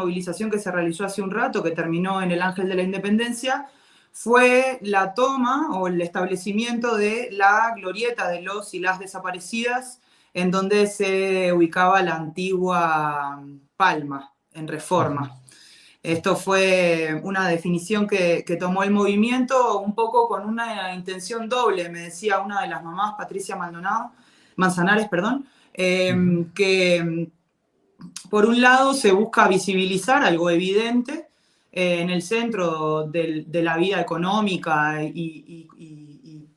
movilización que se realizó hace un rato, que terminó en el Ángel de la Independencia, fue la toma o el establecimiento de la glorieta de los y las desaparecidas, en donde se ubicaba la antigua Palma, en Reforma. Esto fue una definición que tomó el movimiento un poco con una intención doble, me decía una de las mamás, Patricia Manzanares, que por un lado se busca visibilizar algo evidente en el centro de la vida económica y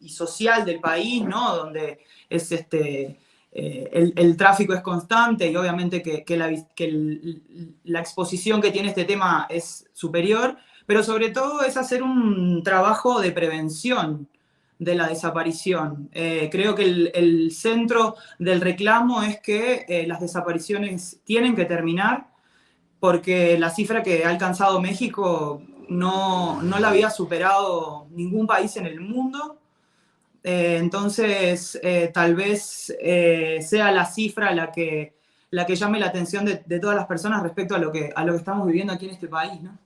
social del país, ¿no? Donde es el tráfico es constante y obviamente que la exposición que tiene este tema es superior, pero sobre todo es hacer un trabajo de prevención de la desaparición. Creo que el centro del reclamo es que las desapariciones tienen que terminar porque la cifra que ha alcanzado México no la había superado ningún país en el mundo. Entonces, tal vez sea la cifra la que llame la atención de todas las personas respecto a lo que estamos viviendo aquí en este país, ¿no?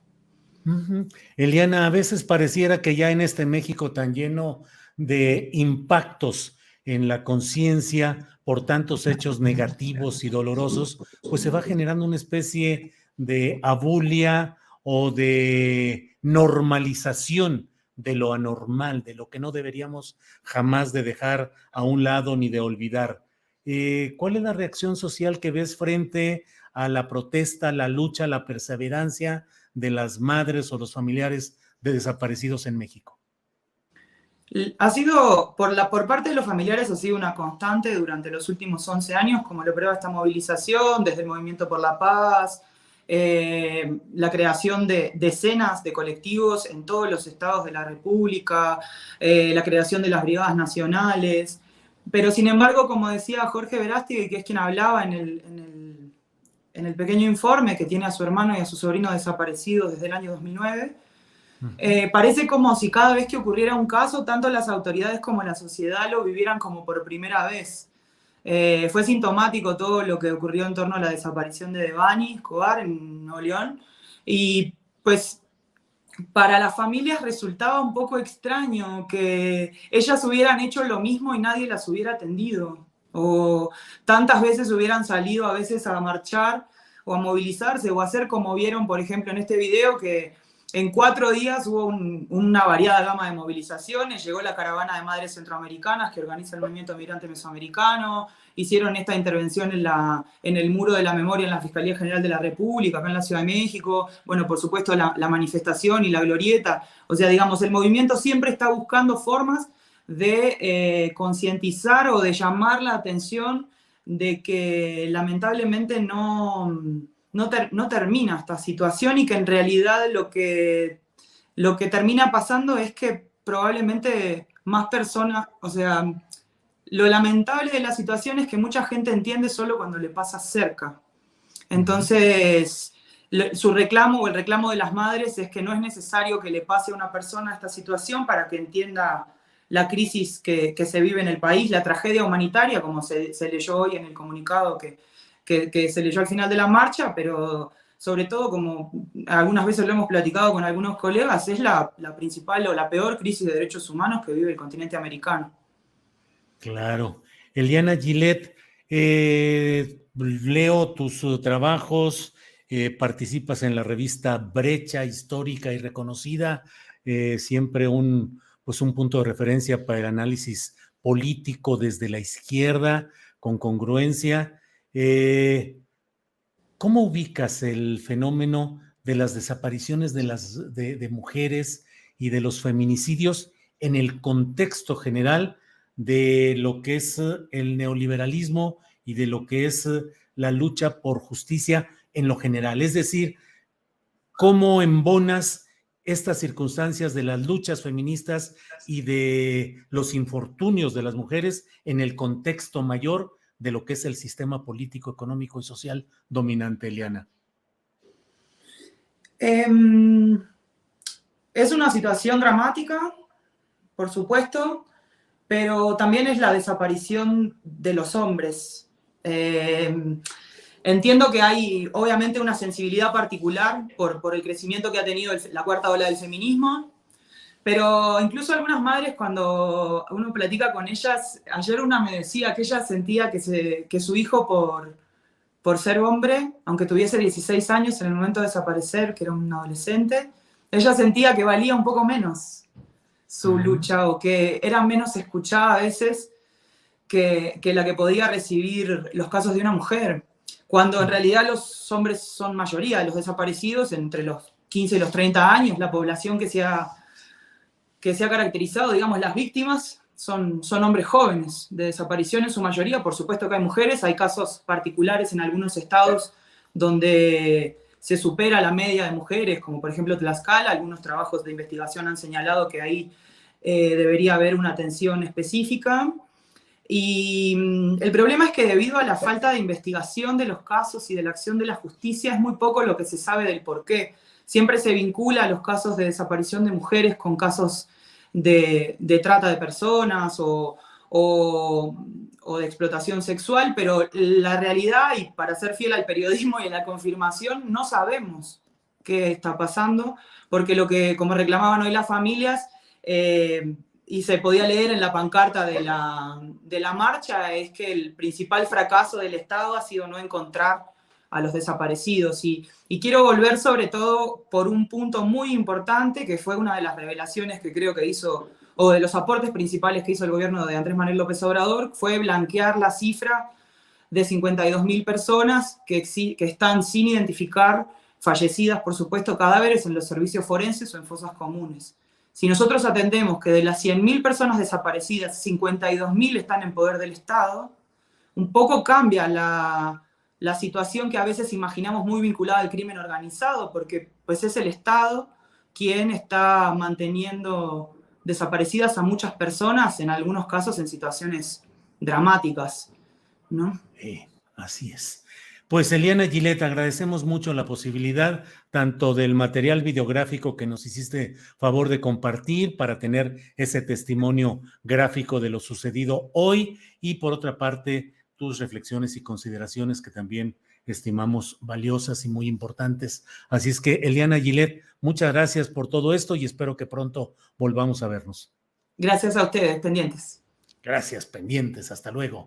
Eliana, a veces pareciera que ya en este México tan lleno de impactos en la conciencia por tantos hechos negativos y dolorosos, pues se va generando una especie de abulia o de normalización de lo anormal, de lo que no deberíamos jamás de dejar a un lado ni de olvidar. ¿Cuál es la reacción social que ves frente a la protesta, la lucha, la perseverancia de las madres o los familiares de desaparecidos en México? Ha sido, por parte de los familiares, ha sido una constante durante los últimos 11 años, como lo prueba esta movilización, desde el Movimiento por la Paz, la creación de decenas de colectivos en todos los estados de la República, la creación de las brigadas nacionales. Pero sin embargo, como decía Jorge Verástegui, que es quien hablaba en el pequeño informe que tiene a su hermano y a su sobrino desaparecidos desde el año 2009, parece como si cada vez que ocurriera un caso, tanto las autoridades como la sociedad lo vivieran como por primera vez. Fue sintomático todo lo que ocurrió en torno a la desaparición de Devani Escobar en Nuevo León. Y pues para las familias resultaba un poco extraño que ellas hubieran hecho lo mismo y nadie las hubiera atendido. O tantas veces hubieran salido a veces a marchar o a movilizarse o a hacer como vieron, por ejemplo, en este video, que en 4 días hubo una variada gama de movilizaciones. Llegó la caravana de madres centroamericanas que organiza el movimiento migrante mesoamericano. Hicieron esta intervención en el Muro de la Memoria en la Fiscalía General de la República, acá en la Ciudad de México. Bueno, por supuesto, la manifestación y la glorieta. O sea, digamos, el movimiento siempre está buscando formas de concientizar o de llamar la atención de que lamentablemente no termina esta situación y que en realidad lo que termina pasando es que probablemente más personas, o sea, lo lamentable de la situación es que mucha gente entiende solo cuando le pasa cerca. Entonces, su reclamo o el reclamo de las madres es que no es necesario que le pase a una persona esta situación para que entienda la crisis que se vive en el país, la tragedia humanitaria, como se leyó hoy en el comunicado que se leyó al final de la marcha, pero sobre todo, como algunas veces lo hemos platicado con algunos colegas, es la principal o la peor crisis de derechos humanos que vive el continente americano. Claro. Eliana Gillette, leo tus trabajos, participas en la revista Brecha Histórica y Reconocida, siempre un punto de referencia para el análisis político desde la izquierda, con congruencia. ¿Cómo ubicas el fenómeno de las desapariciones de mujeres y de los feminicidios en el contexto general de lo que es el neoliberalismo y de lo que es la lucha por justicia en lo general? Es decir, ¿cómo embonas estas circunstancias de las luchas feministas y de los infortunios de las mujeres en el contexto mayor de lo que es el sistema político, económico y social dominante, Eliana? Es una situación dramática, por supuesto, pero también es la desaparición de los hombres. Entiendo que hay obviamente una sensibilidad particular por el crecimiento que ha tenido la cuarta ola del feminismo, pero incluso algunas madres, cuando uno platica con ellas, ayer una me decía que ella sentía que su hijo por ser hombre, aunque tuviese 16 años en el momento de desaparecer, que era un adolescente, ella sentía que valía un poco menos su lucha o que era menos escuchada a veces que la que podía recibir los casos de una mujer, cuando en realidad los hombres son mayoría de los desaparecidos entre los 15 y los 30 años, la población que se ha caracterizado, digamos, las víctimas son hombres jóvenes de desaparición en su mayoría. Por supuesto que hay mujeres, hay casos particulares en algunos estados donde se supera la media de mujeres, como por ejemplo Tlaxcala. Algunos trabajos de investigación han señalado que ahí debería haber una atención específica. Y el problema es que debido a la falta de investigación de los casos y de la acción de la justicia, es muy poco lo que se sabe del porqué. Siempre se vincula a los casos de desaparición de mujeres con casos de trata de personas o de explotación sexual, pero la realidad, y para ser fiel al periodismo y a la confirmación, no sabemos qué está pasando, porque lo que, como reclamaban hoy las familias, y se podía leer en la pancarta de la marcha, es que el principal fracaso del Estado ha sido no encontrar a los desaparecidos. Y quiero volver sobre todo por un punto muy importante, que fue una de las revelaciones que creo que hizo, o de los aportes principales que hizo el gobierno de Andrés Manuel López Obrador, fue blanquear la cifra de 52.000 personas que están sin identificar, fallecidas, por supuesto, cadáveres en los servicios forenses o en fosas comunes. Si nosotros atendemos que de las 100.000 personas desaparecidas, 52.000 están en poder del Estado, un poco cambia la situación que a veces imaginamos muy vinculada al crimen organizado, porque pues es el Estado quien está manteniendo desaparecidas a muchas personas, en algunos casos en situaciones dramáticas, ¿no? Así es. Pues Eliana Gillette, agradecemos mucho la posibilidad tanto del material videográfico que nos hiciste favor de compartir para tener ese testimonio gráfico de lo sucedido hoy y por otra parte tus reflexiones y consideraciones que también estimamos valiosas y muy importantes. Así es que Eliana Gillette, muchas gracias por todo esto y espero que pronto volvamos a vernos. Gracias a ustedes, pendientes. Gracias, pendientes. Hasta luego.